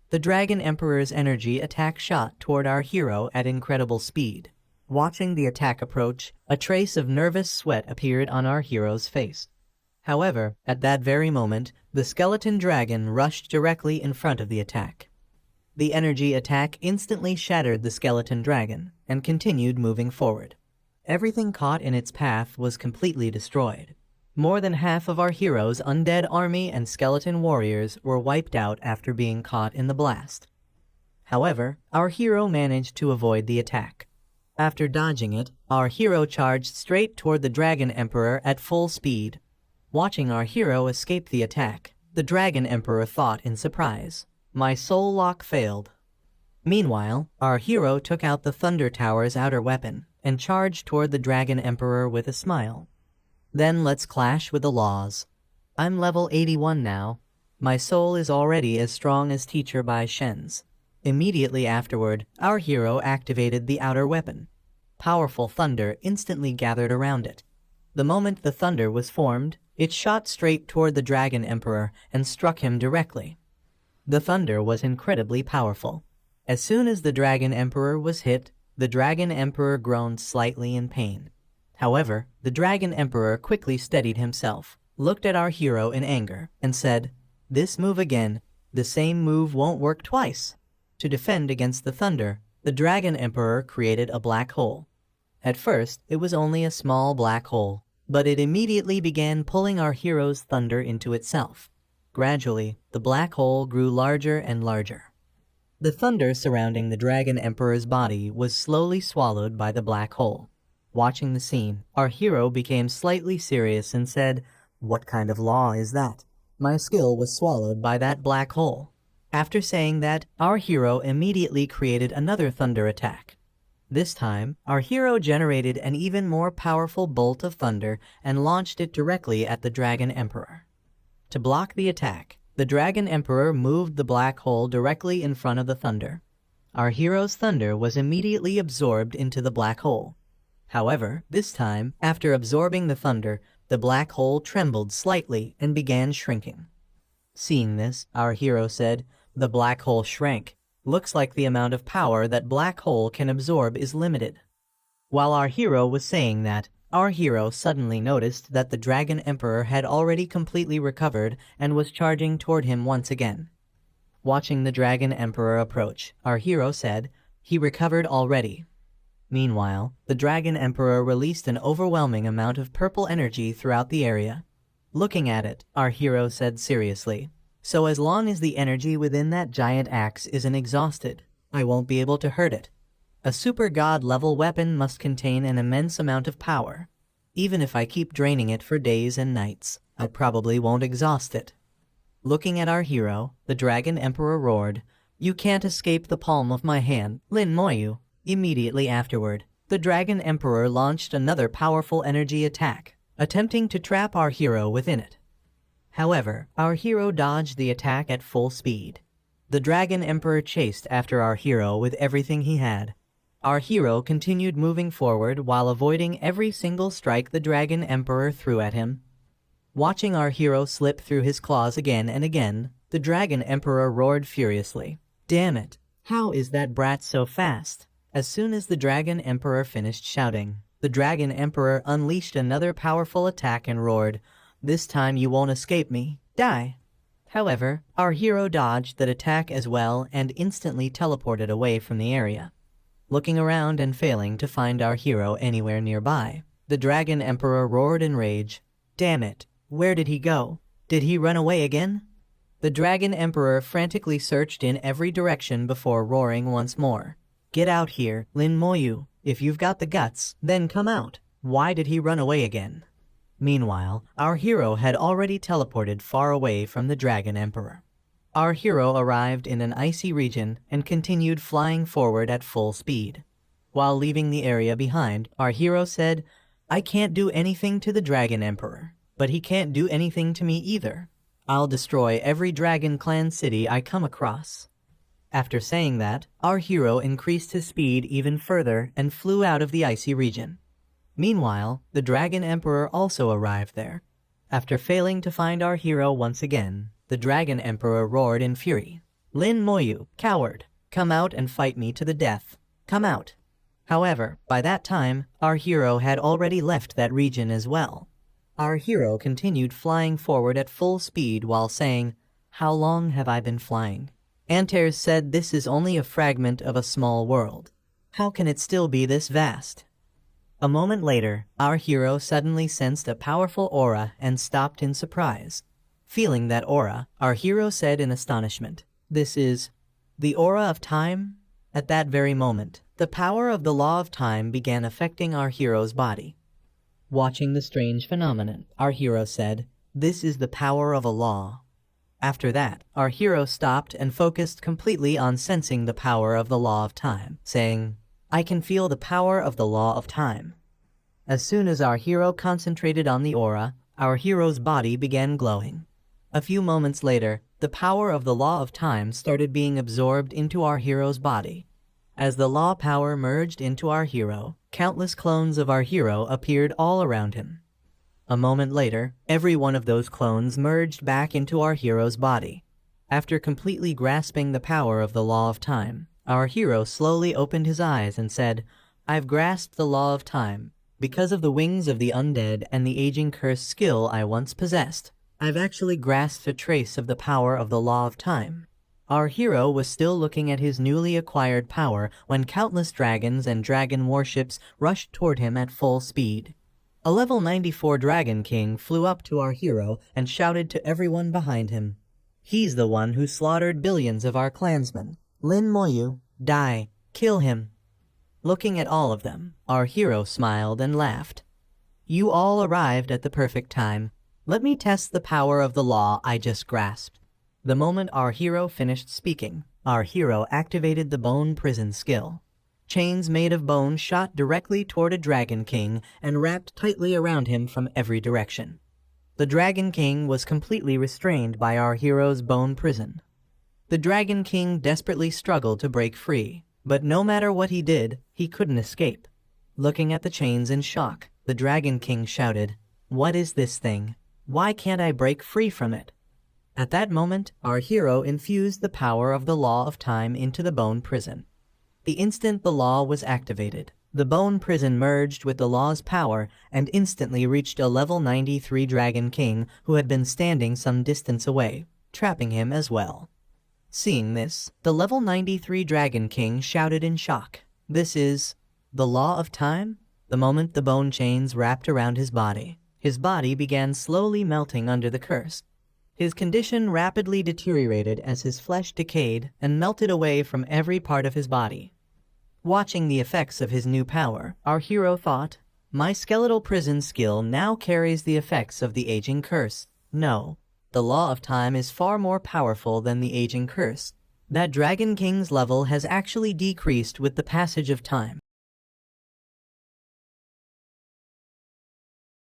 The Dragon Emperor's energy attack shot toward our hero at incredible speed. Watching the attack approach, a trace of nervous sweat appeared on our hero's face. However, at that very moment, the skeleton dragon rushed directly in front of the attack. The energy attack instantly shattered the skeleton dragon and continued moving forward. Everything caught in its path was completely destroyed. More than half of our hero's undead army and skeleton warriors were wiped out after being caught in the blast. However, our hero managed to avoid the attack. After dodging it, our hero charged straight toward the Dragon Emperor at full speed. Watching our hero escape the attack, the Dragon Emperor thought in surprise, "My soul lock failed." Meanwhile, our hero took out the Thunder Tower's outer weapon and charged toward the Dragon Emperor with a smile. "Then let's clash with the laws. I'm level 81 now. My soul is already as strong as Teacher Bai Shen's." Immediately afterward, our hero activated the outer weapon. Powerful thunder instantly gathered around it. The moment the thunder was formed, it shot straight toward the Dragon Emperor and struck him directly. The thunder was incredibly powerful. As soon as the Dragon Emperor was hit, the Dragon Emperor groaned slightly in pain. However, the Dragon Emperor quickly steadied himself, looked at our hero in anger, and said, "This move again. The same move won't work twice." To defend against the thunder, the Dragon Emperor created a black hole. At first, it was only a small black hole, but it immediately began pulling our hero's thunder into itself. Gradually, the black hole grew larger and larger. The thunder surrounding the Dragon Emperor's body was slowly swallowed by the black hole. Watching the scene, our hero became slightly serious and said, "What kind of law is that? My skill was swallowed by that black hole." After saying that, our hero immediately created another thunder attack. This time, our hero generated an even more powerful bolt of thunder and launched it directly at the Dragon Emperor. To block the attack, the Dragon Emperor moved the black hole directly in front of the thunder. Our hero's thunder was immediately absorbed into the black hole. However, this time, after absorbing the thunder, the black hole trembled slightly and began shrinking. Seeing this, our hero said, "The black hole shrank. Looks like the amount of power that black hole can absorb is limited." While our hero was saying that, our hero suddenly noticed that the Dragon Emperor had already completely recovered and was charging toward him once again. Watching the Dragon Emperor approach, our hero said, "He recovered already." Meanwhile, the Dragon Emperor released an overwhelming amount of purple energy throughout the area. Looking at it, our hero said seriously, "So as long as the energy within that giant axe isn't exhausted, I won't be able to hurt it. A super god level weapon must contain an immense amount of power. Even if I keep draining it for days and nights, I probably won't exhaust it." Looking at our hero, the Dragon Emperor roared, "You can't escape the palm of my hand, Lin Moyu." Immediately afterward, the Dragon Emperor launched another powerful energy attack, attempting to trap our hero within it. However, our hero dodged the attack at full speed. The Dragon Emperor chased after our hero with everything he had. Our hero continued moving forward while avoiding every single strike the Dragon Emperor threw at him. Watching our hero slip through his claws again and again, the Dragon Emperor roared furiously, "Damn it! How is that brat so fast?" As soon as the Dragon Emperor finished shouting, the Dragon Emperor unleashed another powerful attack and roared, "This time you won't escape me. Die!" However, our hero dodged that attack as well and instantly teleported away from the area. Looking around and failing to find our hero anywhere nearby, the Dragon Emperor roared in rage, "Damn it! Where did he go? Did he run away again?" The Dragon Emperor frantically searched in every direction before roaring once more, "Get out here, Lin Moyu. If you've got the guts, then come out. Why did he run away again?" Meanwhile, our hero had already teleported far away from the Dragon Emperor. Our hero arrived in an icy region and continued flying forward at full speed. While leaving the area behind, our hero said, "I can't do anything to the Dragon Emperor, but he can't do anything to me either. I'll destroy every Dragon Clan city I come across." After saying that, our hero increased his speed even further and flew out of the icy region. Meanwhile, the Dragon Emperor also arrived there. After failing to find our hero once again, the Dragon Emperor roared in fury, Lin Moyu, coward, come out and fight me to the death. Come out. However, by that time, our hero had already left that region as well. Our hero continued flying forward at full speed while saying, "How long have I been flying?" Antares said this is only a fragment of a small world. How can it still be this vast? A moment later, our hero suddenly sensed a powerful aura and stopped in surprise. Feeling that aura, our hero said in astonishment, "This is the aura of time?" At that very moment, the power of the law of time began affecting our hero's body. Watching the strange phenomenon, our hero said, "This is the power of a law." After that, our hero stopped and focused completely on sensing the power of the law of time, saying, "I can feel the power of the law of time." As soon as our hero concentrated on the aura, our hero's body began glowing. A few moments later, the power of the law of time started being absorbed into our hero's body. As the law power merged into our hero, countless clones of our hero appeared all around him. A moment later, every one of those clones merged back into our hero's body. After completely grasping the power of the law of time, our hero slowly opened his eyes and said, "I've grasped the law of time. Because of the wings of the undead and the aging curse skill I once possessed, I've actually grasped a trace of the power of the law of time." Our hero was still looking at his newly acquired power when countless dragons and dragon warships rushed toward him at full speed. A level 94 Dragon King flew up to our hero and shouted to everyone behind him, "He's the one who slaughtered billions of our clansmen. Lin Moyu, die, kill him." Looking at all of them, our hero smiled and laughed. "You all arrived at the perfect time. Let me test the power of the law I just grasped." The moment our hero finished speaking, our hero activated the bone prison skill. Chains made of bone shot directly toward a Dragon King and wrapped tightly around him from every direction. The Dragon King was completely restrained by our hero's bone prison. The Dragon King desperately struggled to break free, but no matter what he did, he couldn't escape. Looking at the chains in shock, the Dragon King shouted, "What is this thing? Why can't I break free from it?" At that moment, our hero infused the power of the law of time into the bone prison. The instant the law was activated, the bone prison merged with the law's power and instantly reached a level 93 Dragon King who had been standing some distance away, trapping him as well. Seeing this, the level 93 Dragon King shouted in shock, "This is the law of time?" The moment the bone chains wrapped around his body began slowly melting under the curse. His condition rapidly deteriorated as his flesh decayed and melted away from every part of his body. Watching the effects of his new power, our hero thought, "My skeletal prison skill now carries the effects of the aging curse. No, the law of time is far more powerful than the aging curse. That Dragon King's level has actually decreased with the passage of time."